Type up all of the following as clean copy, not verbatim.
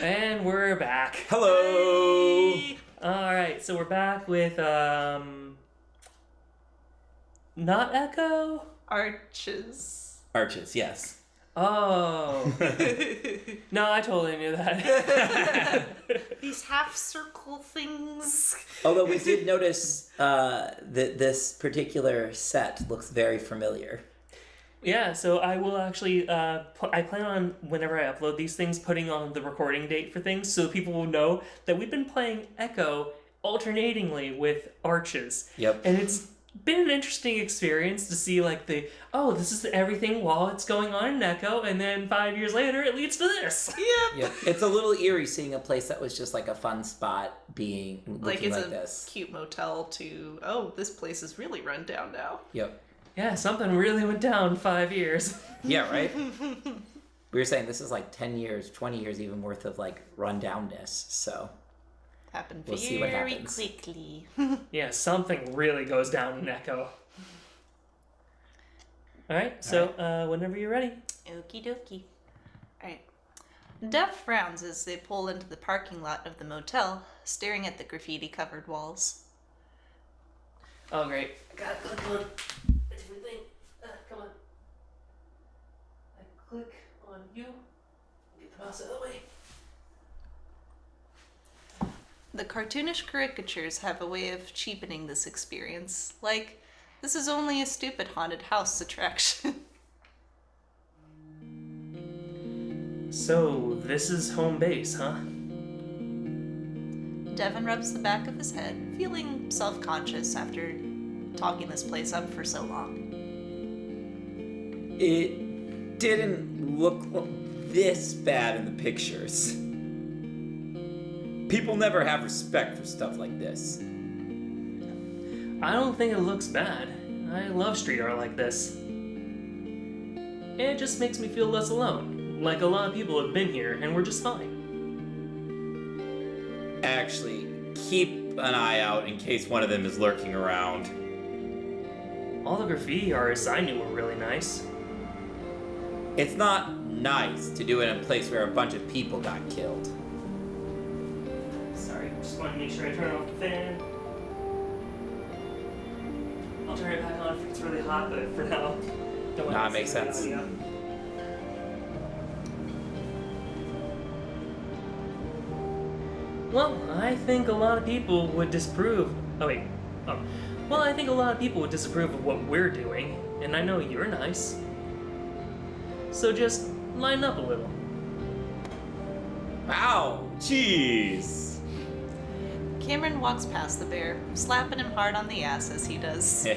And we're back. Hello! Hey! Alright, so we're back with, not Echo? Arches, yes. Oh. No, I totally knew that. These half-circle things. Although we did notice that this particular set looks very familiar. Yeah, so I will actually, I plan on, whenever I upload these things, putting on the recording date for things so people will know that we've been playing Echo alternatingly with Arches. Yep. And it's been an interesting experience to see, like, this is everything while it's going on in Echo, and then 5 years later, it leads to this. Yep. It's a little eerie seeing a place that was just like a fun spot looking Like it's a this. cute motel to, this place is really run down now. Yep. Yeah, something really went down 5 years. Yeah, right? We were saying this is like 10 years, 20 years even worth of like rundownness, so Happened we'll see what happens. quickly. Yeah, something really goes down in Echo. Alright, so whenever you're ready. Okie dokie. Alright. Dev frowns as they pull into the parking lot of the motel, staring at the graffiti-covered walls. Oh, great. I gotta click on a different thing. Come on. I click on you. Get the mouse out of the way. The cartoonish caricatures have a way of cheapening this experience. Like, this is only a stupid haunted house attraction. So, this is home base, huh? Devin rubs the back of his head, feeling self-conscious after talking this place up for so long. It didn't look this bad in the pictures. People never have respect for stuff like this. I don't think it looks bad. I love street art like this. It just makes me feel less alone. Like a lot of people have been here and we're just fine. Actually, keep an eye out in case one of them is lurking around. All the graffiti artists I knew were really nice. It's not nice to do it in a place where a bunch of people got killed. Sorry, just wanted to make sure I turn off the fan. I'll turn it back on if it's really hot, but for now, don't want Nah, to makes see the sense. audio. Well, I think a lot of people would disapprove. Well, I think a lot of people would disapprove of what we're doing, and I know you're nice. So just line up a little. Ow! Jeez! Cameron walks past the bear, slapping him hard on the ass as he does.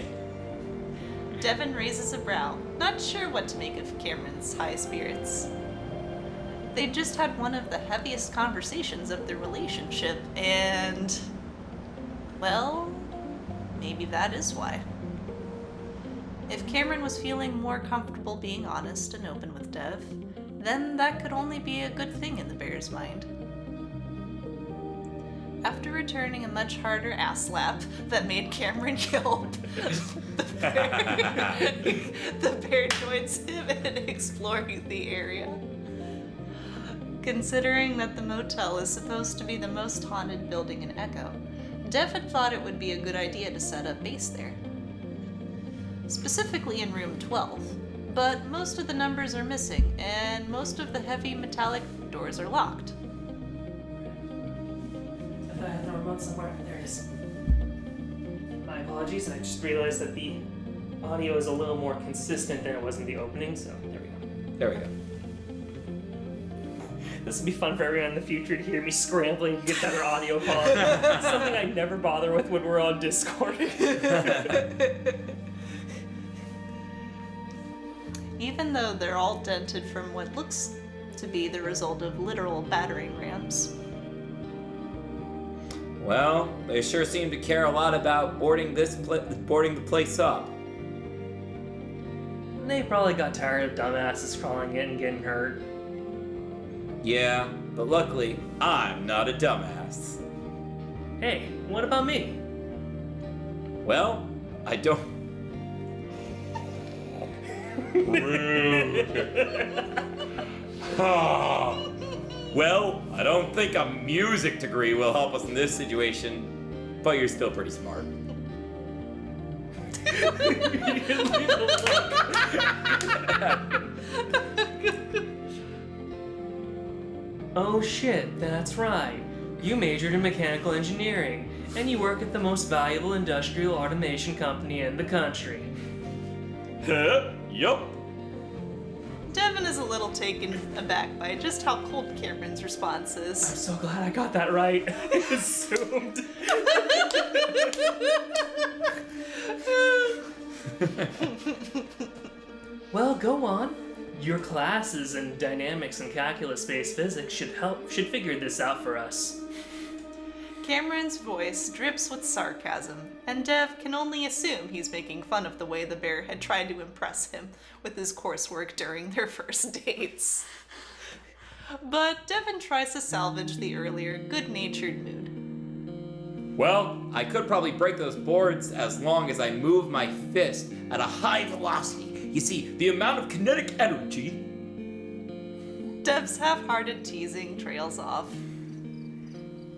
Devin raises a brow, not sure what to make of Cameron's high spirits. They just had one of the heaviest conversations of their relationship, and... well, maybe that is why. If Cameron was feeling more comfortable being honest and open with Dev, then that could only be a good thing in the bear's mind. After returning a much harder ass slap that made Cameron yelp, the bear joins him in exploring the area. Considering that the motel is supposed to be the most haunted building in Echo, Dev had thought it would be a good idea to set up base there. Specifically in room 12, but most of the numbers are missing, and most of the heavy metallic doors are locked. I thought I had the remote somewhere. There it is. My apologies, I just realized that the audio is a little more consistent than it was in the opening, so there we go. There we go. This would be fun for everyone in the future to hear me scrambling to get better audio quality. It's something I never bother with when we're on Discord. Even though they're all dented from what looks to be the result of literal battering rams. Well, they sure seem to care a lot about boarding the place up. They probably got tired of dumbasses crawling in and getting hurt. Yeah, but luckily, I'm not a dumbass. Hey, what about me? Well, I don't... Well, I don't think a music degree will help us in this situation, but you're still pretty smart. Oh shit, that's right. You majored in mechanical engineering, and you work at the most valuable industrial automation company in the country. Huh? Yup. Devin is a little taken aback by just how cold Cameron's response I'm is. so glad I got that right. I assumed. Well, go on. Your classes in dynamics and calculus-based physics should figure this out for us. Cameron's voice drips with sarcasm, and Dev can only assume he's making fun of the way the bear had tried to impress him with his coursework during their first dates. But Devin tries to salvage the earlier good-natured mood. Well, I could probably break those boards as long as I move my fist at a high velocity. You see, the amount of kinetic energy. Dev's half-hearted teasing trails off.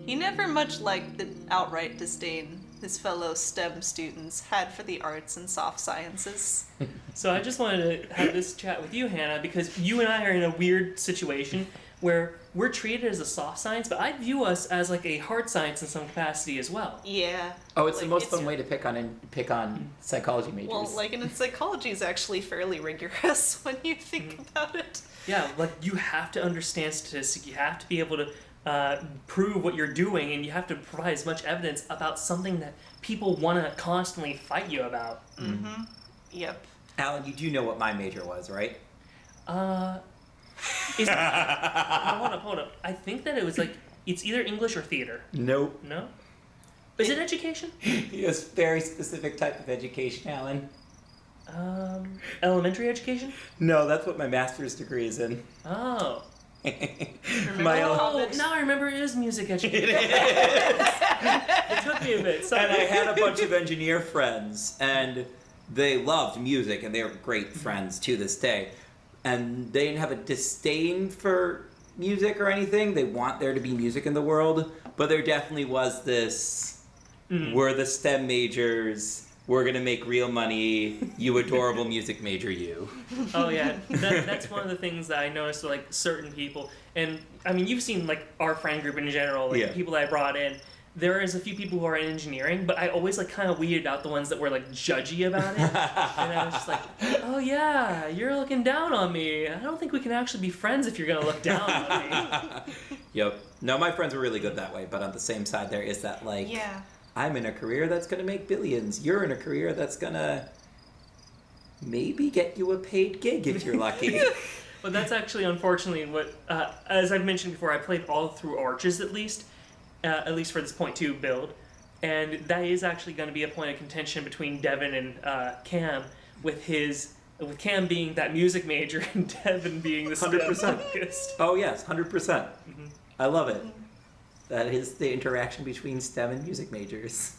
He never much liked the outright disdain his fellow STEM students had for the arts and soft sciences. So I just wanted to have this chat with you, Hannah, because you and I are in a weird situation where we're treated as a soft science, but I view us as like a hard science in some capacity as well. Yeah. Oh, it's the like, most fun way to pick on psychology majors. Well, like, and psychology is actually fairly rigorous when you think about it. Yeah, like you have to understand statistics, you have to be able to prove what you're doing, and you have to provide as much evidence about something that people want to constantly fight you about. Yep. Alan, you do know what my major was, right? Hold up. I think that it was like, it's either English or theater. Nope. No? Is it education? Yes, very specific type of education, Alan. Elementary education? No, that's what my master's degree is in. Oh. My how own. college- Now I remember it is music education. It is. It took me a bit. Sorry. And I had a bunch of engineer friends, and they loved music, and they were great friends to this day. And they didn't have a disdain for music or anything. They want there to be music in the world, but there definitely was this, we're the STEM majors, we're gonna make real money, you adorable music major, you. Oh yeah, that's one of the things that I noticed with like certain people, and I mean you've seen like our friend group in general, like Yeah. the people that I brought in. There is a few people who are in engineering, but I always like kind of weeded out the ones that were like judgy about it, and I was just like, oh yeah, you're looking down on me. I don't think we can actually be friends if you're gonna look down on me. Yep. No, my friends were really good that way, but on the same side there is that like, Yeah. I'm in a career that's gonna make billions. You're in a career that's gonna maybe get you a paid gig if you're lucky. But that's actually unfortunately what, as I've mentioned before, I played all through Arches at least for this point 2 build, and that is actually going to be a point of contention between Devin and Cam, with Cam being that music major and Devin being the 100%. STEM focused. Oh yes, 100%. I love it. That is the interaction between STEM and music majors.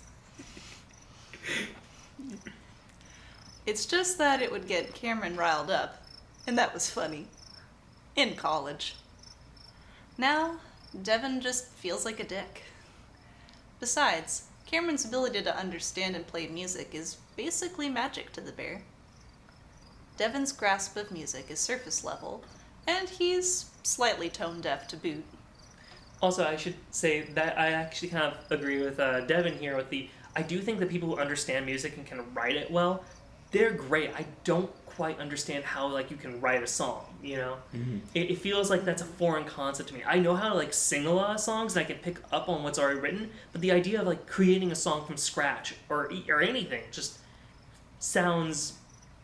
It's just that it would get Cameron riled up, and that was funny. In college. Now, Devin just feels like a dick. Besides, Cameron's ability to understand and play music is basically magic to the bear. Devin's grasp of music is surface level, and he's slightly tone deaf to boot. Also, I should say that I actually kind of agree with Devin here with I do think that people who understand music and can write it well, they're great. I don't quite understand how like you can write a song, you know? It feels like that's a foreign concept to me. I know how to like sing a lot of songs and I can pick up on what's already written, but the idea of like creating a song from scratch or anything just sounds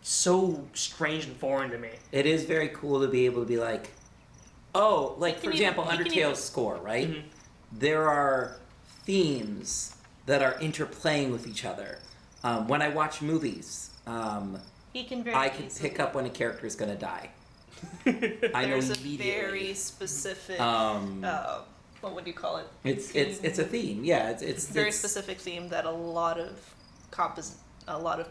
so strange and foreign to me. It is very cool to be able to be like, oh, like for example, you can Undertale's even- score, right? Mhm. There are themes that are interplaying with each other. When I watch movies, He can very I can easily- pick up when a character is gonna die. I know There's a immediately. very specific, what would you call it? It's a theme. Yeah, it's Very it's, specific theme that a lot of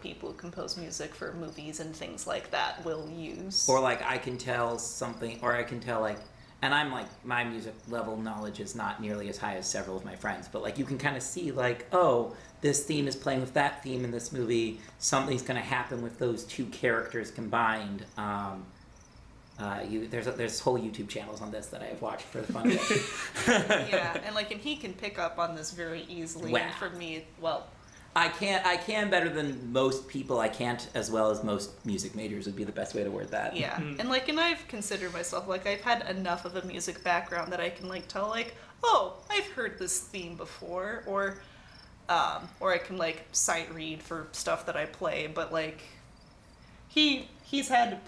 people who compose music for movies and things like that will use. Or like I can tell something, or I can tell like and I'm like, my music level knowledge is not nearly as high as several of my friends, but like you can kind of see like, oh, this theme is playing with that theme in this movie. Something's going to happen with those two characters combined. There's whole YouTube channels on this that I have watched for the fun of it. Yeah, and he can pick up on this very easily. Wow. And for me, well, I can better than most people. I can't as well as most music majors would be the best way to word that. yeah, and I've considered myself I've had enough of a music background that I can tell oh, I've heard this theme before, or I can sight read for stuff that I play, but he's had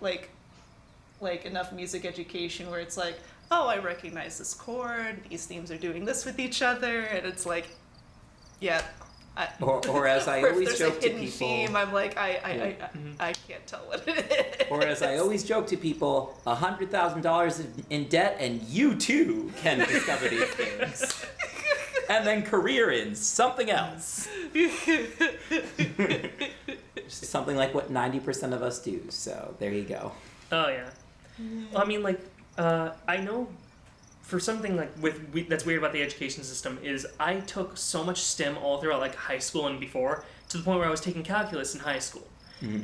enough music education where it's oh, I recognize this chord, these themes are doing this with each other, and it's yeah. Or as I or if always there's joke a to hidden people, theme, I'm I can't tell what it is. or as I always joke to people, $100,000 in debt, and you too can discover these things, and then career in something else. Something like what 90% of us do. So there you go. Oh yeah. Well, I mean, I know for something that's weird about the education system is I took so much STEM all throughout high school and before, to the point where I was taking calculus in high school.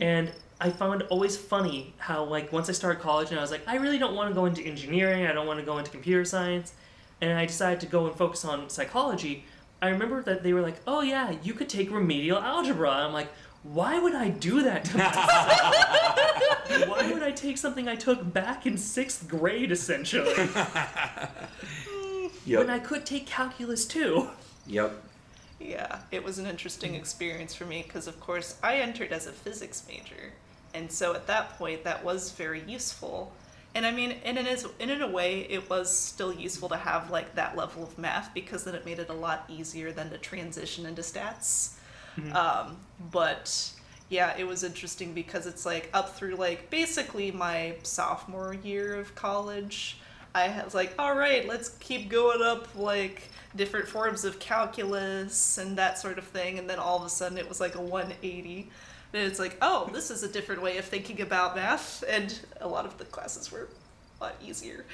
And I found always funny how once I started college and I was I really don't want to go into engineering, I don't want to go into computer science, and I decided to go and focus on psychology. I remember that they were oh yeah, you could take remedial algebra. I'm why would I do that to myself? Why would I take something I took back in 6th grade, essentially? Yep. When I could take calculus too. Yep. Yeah, it was an interesting experience for me because, of course, I entered as a physics major, and so at that point, that was very useful. And I mean, and in a way, it was still useful to have that level of math because then it made it a lot easier than to transition into stats. But yeah, it was interesting because it's up through basically my sophomore year of college, I was all right, let's keep going up different forms of calculus and that sort of thing, and then all of a sudden it was a 180. And it's oh, this is a different way of thinking about math, and a lot of the classes were a lot easier.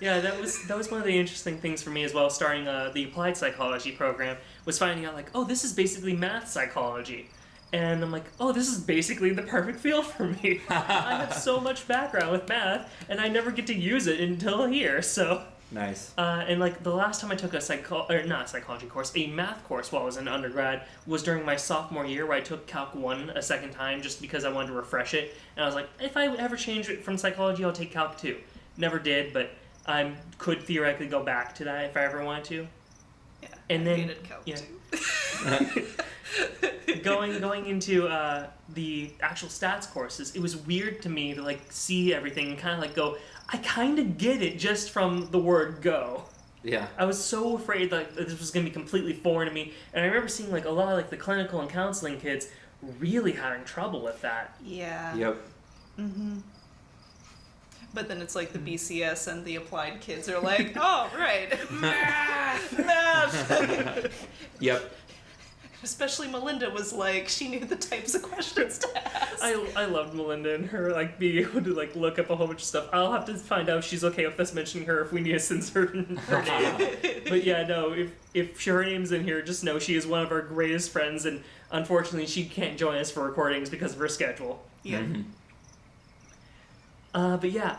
Yeah, that was one of the interesting things for me as well, starting the applied psychology program, was finding out oh, this is basically math psychology. And I'm oh, this is basically the perfect field for me. I have so much background with math, and I never get to use it until here, so... Nice. And the last time I took a not a psychology course, a math course while I was in undergrad was during my sophomore year, where I took Calc 1 a second time just because I wanted to refresh it. And I was if I ever change it from psychology, I'll take Calc 2. Never did, but I could theoretically go back to that if I ever wanted to. Yeah, And I then hated Calc yeah. 2. going into the actual stats courses, it was weird to me to see everything and kind of go, I kind of get it just from the word go. Yeah. I was so afraid that this was going to be completely foreign to me, and I remember seeing a lot of the clinical and counseling kids really having trouble with that. Yeah. Yep. But then it's the BCS and the applied kids are oh, right, math. Yep. Especially Melinda was she knew the types of questions to ask. I loved Melinda and her being able to look up a whole bunch of stuff. I'll have to find out if she's okay with us mentioning her if we need to censor her name. But yeah, no, if her name's in here, just know she is one of our greatest friends, and unfortunately she can't join us for recordings because of her schedule. Yeah. But yeah,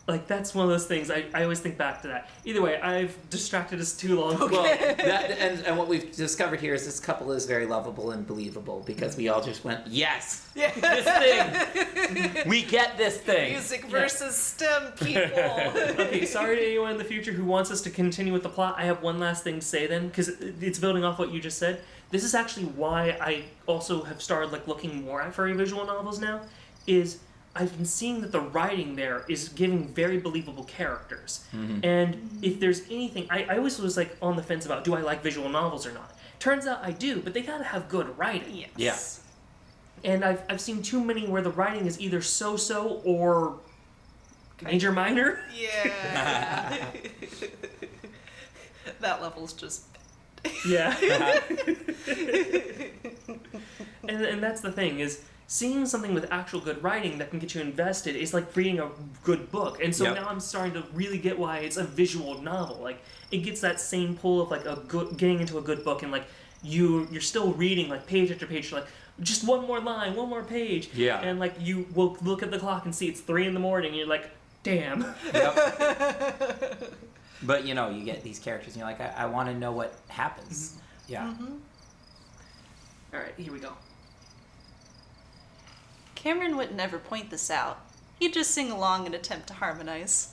that's one of those things. I always think back to that. Either way, I've distracted us too long. Well, and what we've discovered here is this couple is very lovable and believable because we all just went, yes, this thing, we get this thing. Music versus STEM people. Okay, sorry to anyone in the future who wants us to continue with the plot. I have one last thing to say then, because it's building off what you just said. This is actually why I also have started looking more at furry visual novels now, is I've been seeing that the writing there is giving very believable characters. And if there's anything, I always was on the fence about, do I like visual novels or not? Turns out I do, but they gotta have good writing. Yes. Yeah. And I've seen too many where the writing is either so-so or major minor. Yeah. That level's just... Yeah. And that's the thing is, seeing something with actual good writing that can get you invested is like reading a good book. And so Yep. now I'm starting to really get why it's a visual novel. Like it gets that same pull of like getting into a good book, and like you're still reading like page after page, like just one more line, one more page. Yeah. And like you will look at the clock and see it's 3 a.m. and you're like, damn. Yep. But you know, you get these characters and you're like, I want to know what happens. Yeah. All right, here we go. Cameron would never point this out. He'd just sing along and attempt to harmonize.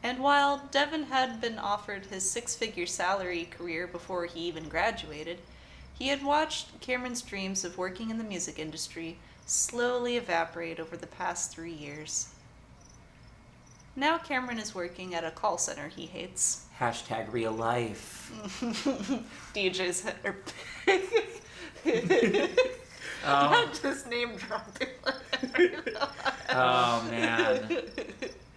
And while Devin had been offered his 6-figure salary career before he even graduated, he had watched Cameron's dreams of working in the music industry slowly evaporate over the past 3 years. Now Cameron is working at a call center he hates. Hashtag real life. DJ's or Oh, just name dropping. oh man.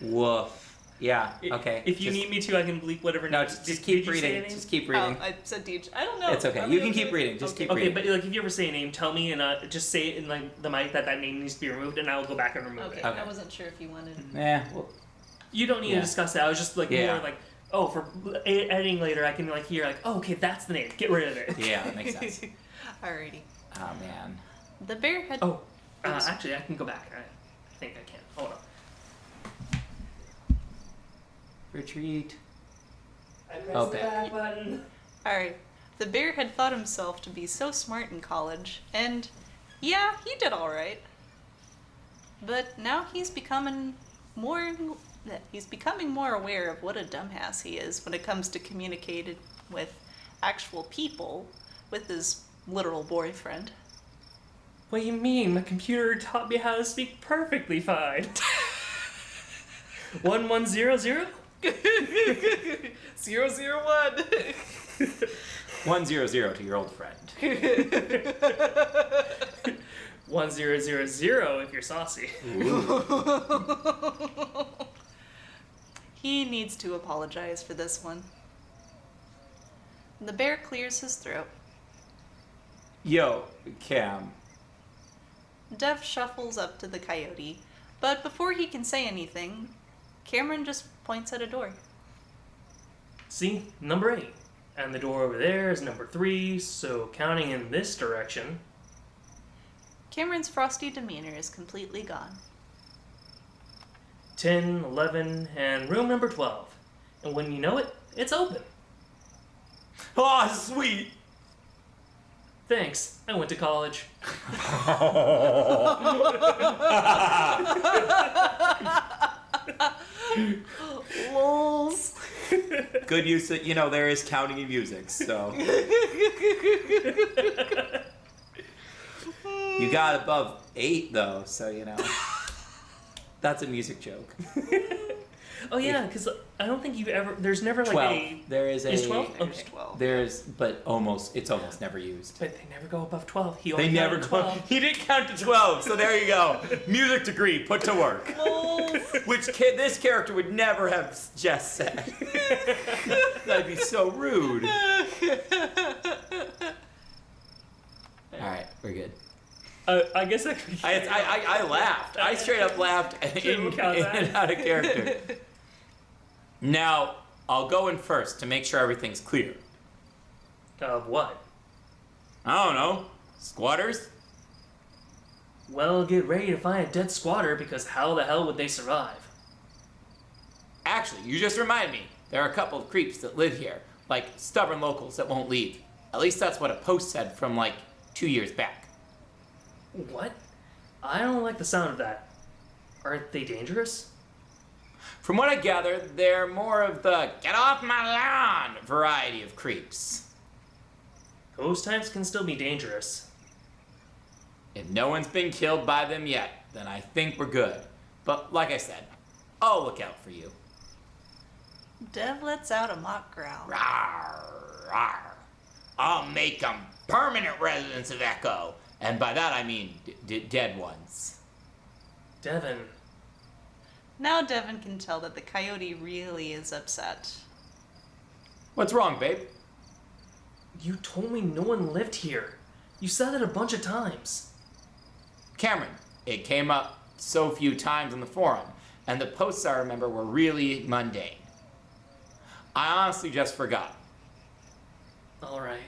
Woof. Yeah. Okay. If you Just- need me to, I can bleep whatever. No, name- just did keep you say a reading. name? Just keep Oh, reading. I said DJ. I don't know. It's okay. Let You me can do keep it. reading. Just keep Okay, reading. but like if you ever say a name, tell me and just say it in like the mic that name needs to be removed, and I will go back and remove Okay, it. Okay. I wasn't sure if you wanted. Yeah. Well, You don't need Yeah. to discuss that. I was just like Yeah. more like, oh, for editing later, I can like hear like, oh, okay, that's the name. Get rid of it. yeah, that makes sense. Alrighty. Oh man. The bear had. Oh, Oops. actually, I can go back. I think I can. Hold on. Retreat. I pressed Oh, the back. back button. Alright. The bear had thought himself to be so smart in college, and yeah, he did alright. But now he's becoming more aware of what a dumbass he is when it comes to communicating with actual people with his literal boyfriend. What do you mean? My computer taught me how to speak perfectly fine. 1100? 001. 100 to your old friend. 1000 if you're saucy. He needs to apologize for this one. The bear clears his throat. Yo, Cam. Dev shuffles up to the coyote, but before he can say anything, Cameron just points at a door. See? Number 8. And the door over there is number 3, so counting in this direction. Cameron's frosty demeanor is completely gone. 10, 11, and room number 12. And when you know it, it's open. Oh, sweet. Thanks, I went to college. Lols. Good use of, there is counting in music, so. You got above 8, though, so, That's a music joke. Oh yeah, because I don't think you've ever. There's never like 12. a. There is a. Is 12? There's Okay. 12. But it's almost never used. But they never go above 12. He They only never counted go. 12. He didn't count to 12, so there you go. Music degree put to work. Lols. Which this character would never have just said. That'd be so rude. Alright, we're good. I guess that could be. I laughed. I straight up laughed We'll count that. and out of character. Now, I'll go in first to make sure everything's clear. Of what? I don't know. Squatters? Well, get ready to find a dead squatter because how the hell would they survive? Actually, you just remind me. There are a couple of creeps that live here. Like, stubborn locals that won't leave. At least that's what a post said from, 2 years back. What? I don't like the sound of that. Aren't they dangerous? From what I gather, they're more of the get off my lawn variety of creeps. Those types can still be dangerous. If no one's been killed by them yet, then I think we're good. But like I said, I'll look out for you. Dev lets out a mock growl. Rawr, rawr. I'll make them permanent residents of Echo. And by that I mean dead ones. Devin, Now Devin can tell that the coyote really is upset. What's wrong, babe? you told me no one lived here. You said it a bunch of times. Cameron, it came up so few times on the forum, and the posts I remember were really mundane. I honestly just forgot. All right.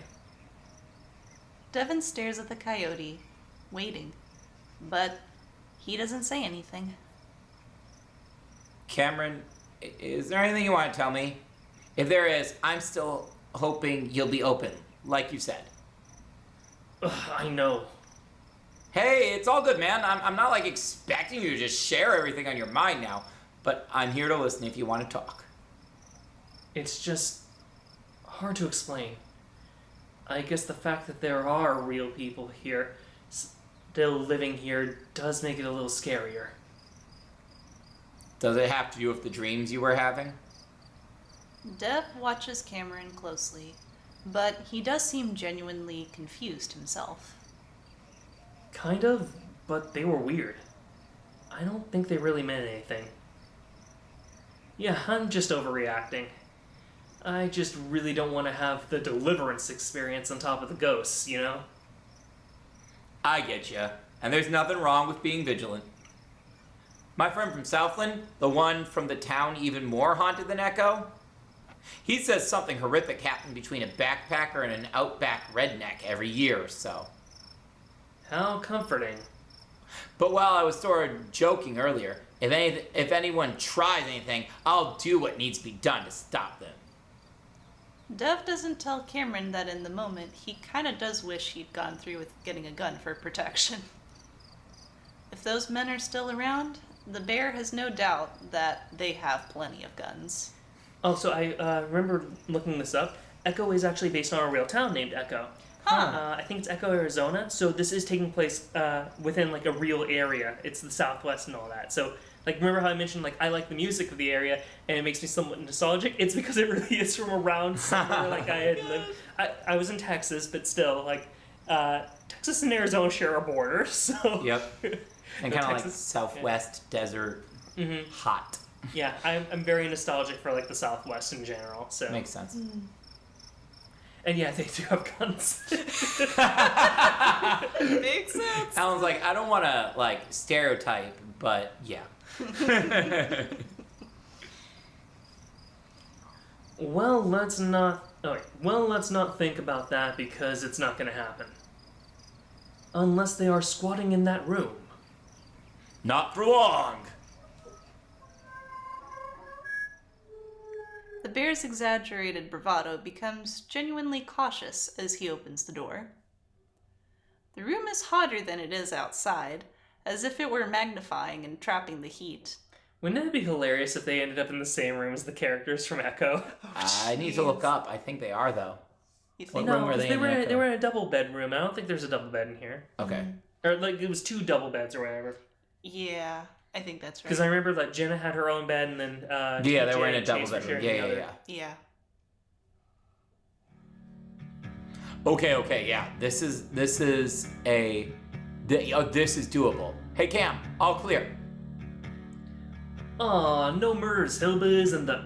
Devin stares at the coyote, waiting, but he doesn't say anything. Cameron, is there anything you want to tell me? If there is, I'm still hoping you'll be open, like you said. Ugh, I know. Hey, it's all good, man. I'm not like expecting you to just share everything on your mind now, but I'm here to listen if you want to talk. It's just hard to explain. I guess the fact that there are real people here, still living here, does make it a little scarier. Does it have to do with the dreams you were having? Dev watches Cameron closely, but he does seem genuinely confused himself. Kind of, but they were weird. I don't think they really meant anything. Yeah, I'm just overreacting. I just really don't want to have the deliverance experience on top of the ghosts, you know? I get ya, and there's nothing wrong with being vigilant. My friend from Southland, the one from the town even more haunted than Echo, he says something horrific happened between a backpacker and an outback redneck every year or so. How comforting. But while I was sort of joking earlier, if anyone tries anything, I'll do what needs to be done to stop them. Dev doesn't tell Cameron that in the moment he kinda does wish he'd gone through with getting a gun for protection. If those men are still around, the bear has no doubt that they have plenty of guns. Also, I remember looking this up. Echo is actually based on a real town named Echo. Huh. I think it's Echo, Arizona. So this is taking place within like a real area. It's the Southwest and all that. So like, remember how I mentioned like I like the music of the area and it makes me somewhat nostalgic? It's because it really is from around somewhere like I had lived. I was in Texas, but still like Texas and Arizona share a border. So Yep. And kind of like Texas- Southwest desert, hot. yeah, I'm very nostalgic for like the Southwest in general. So Makes sense. and yeah, they do have guns. Makes sense. Alan's like, I don't want to like stereotype, but yeah. Well, let's not. Oh, wait. Well, let's not think about that because it's not going to happen. Unless they are squatting in that room. Not for long. The bear's exaggerated bravado becomes genuinely cautious as he opens the door. The room is hotter than it is outside, as if it were magnifying and trapping the heat. Wouldn't it be hilarious if they ended up in the same room as the characters from Echo? I need to look up. I think they are though. You What think? room No, were 'cause they they in were Echo? they were in a double bedroom. I don't think there's a double bed in here. Okay. Or like it was two double beds or whatever. Yeah, I think that's right. Because I remember that Jenna had her own bed and then Yeah, they were in TJ a and double Chase were bedroom. sharing Yeah, the yeah, other. yeah. Yeah. Okay, yeah. This is doable. Hey Cam, all clear. Aw, no murders, hillbillies, and the.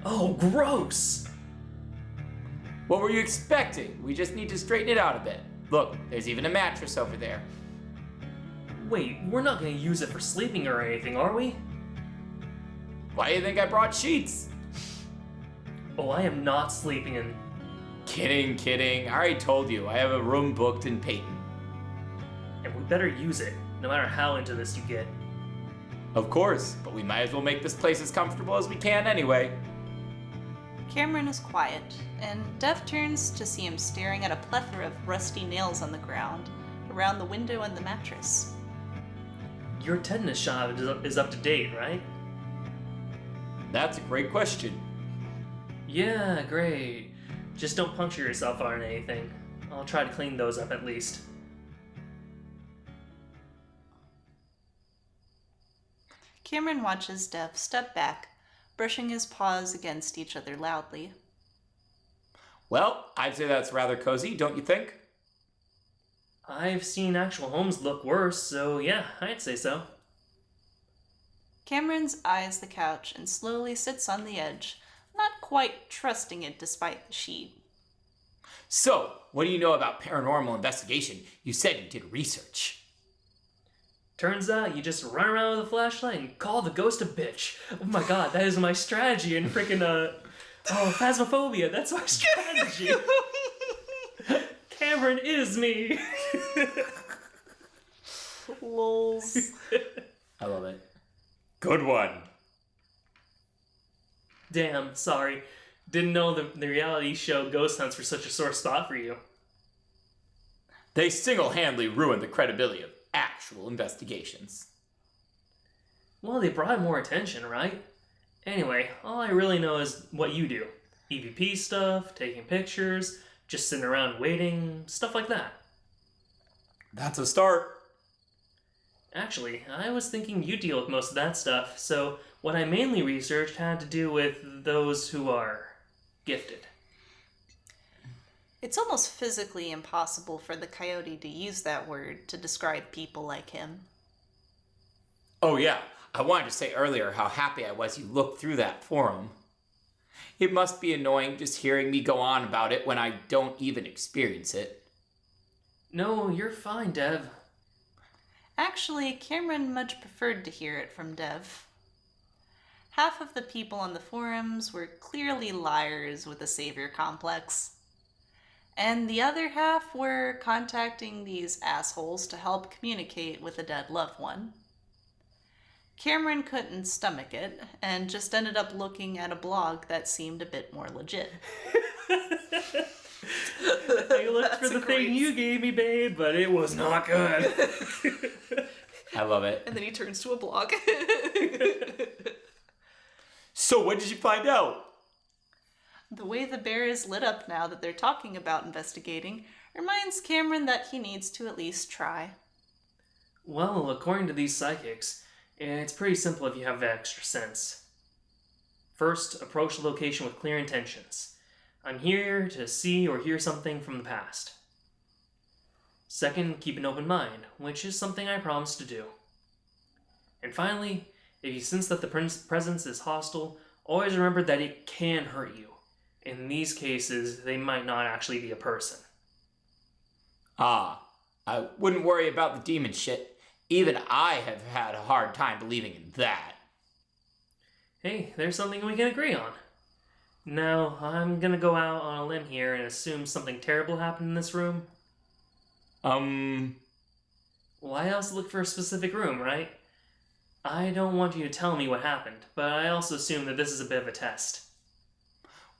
Oh, gross! What were you expecting? We just need to straighten it out a bit. Look, there's even a mattress over there. Wait, we're not gonna use it for sleeping or anything, are we? Why do you think I brought sheets? Oh, I am not sleeping in. Kidding. I already told you, I have a room booked in Peyton. And we better use it, no matter how into this you get. Of course, but we might as well make this place as comfortable as we can anyway. Cameron is quiet, and Dev turns to see him staring at a plethora of rusty nails on the ground, around the window and the mattress. Your tetanus shot is up to date, right? That's a great question. Yeah, great. Just don't puncture yourself on anything. I'll try to clean those up at least. Cameron watches Dev step back, brushing his paws against each other loudly. Well, I'd say that's rather cozy, don't you think? I've seen actual homes look worse, so yeah, I'd say so. Cameron's eyes the couch and slowly sits on the edge, not quite trusting it despite the sheet. So, what do you know about paranormal investigation? You said you did research. Turns out you just run around with a flashlight and call the ghost a bitch. Oh my god, that is my strategy in freaking Phasmophobia. That's my strategy. Cameron is me. Lols. I love it. Good one. Damn, sorry. Didn't know the reality show Ghost Hunts were such a sore spot for you. They single-handedly ruined the credibility of actual investigations. Well, they brought more attention, right? Anyway, all I really know is what you do. EVP stuff, taking pictures, just sitting around waiting, stuff like that. That's a start. Actually, I was thinking you deal with most of that stuff, so what I mainly researched had to do with those who are gifted. It's almost physically impossible for the coyote to use that word to describe people like him. Oh yeah, I wanted to say earlier how happy I was you looked through that forum. It must be annoying just hearing me go on about it when I don't even experience it. No, you're fine, Dev. Actually, Cameron much preferred to hear it from Dev. Half of the people on the forums were clearly liars with a savior complex. And the other half were contacting these assholes to help communicate with a dead loved one. Cameron couldn't stomach it, and just ended up looking at a blog that seemed a bit more legit. I looked for the thing you gave me, babe, but it was not good. I love it. And then he turns to a blog. So what did you find out? The way the bear is lit up now that they're talking about investigating reminds Cameron that he needs to at least try. Well, according to these psychics, it's pretty simple if you have extra sense. First, approach the location with clear intentions. I'm here to see or hear something from the past. Second, keep an open mind, which is something I promised to do. And finally, if you sense that the presence is hostile, always remember that it can hurt you. In these cases, they might not actually be a person. I wouldn't worry about the demon shit. Even I have had a hard time believing in that. Hey, there's something we can agree on. Now, I'm gonna go out on a limb here and assume something terrible happened in this room. Why else look for a specific room, right? I don't want you to tell me what happened, but I also assume that this is a bit of a test.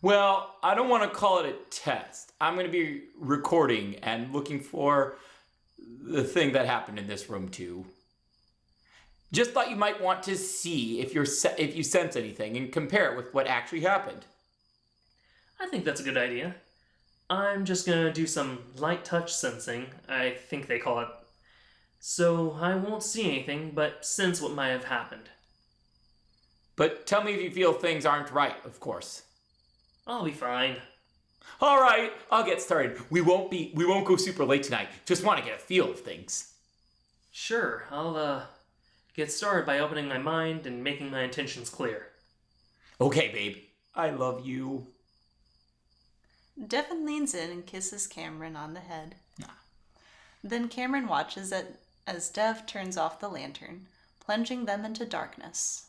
Well, I don't want to call it a test. I'm going to be recording and looking for the thing that happened in this room too. Just thought you might want to see if you sense anything and compare it with what actually happened. I think that's a good idea. I'm just gonna do some light touch sensing, I think they call it. So I won't see anything, but sense what might have happened. But tell me if you feel things aren't right, of course. I'll be fine. All right, I'll get started. We won't go super late tonight. Just want to get a feel of things. Sure, I'll get started by opening my mind and making my intentions clear. Okay, babe. I love you. Devin leans in and kisses Cameron on the head. Nah. Then Cameron watches as Dev turns off the lantern, plunging them into darkness.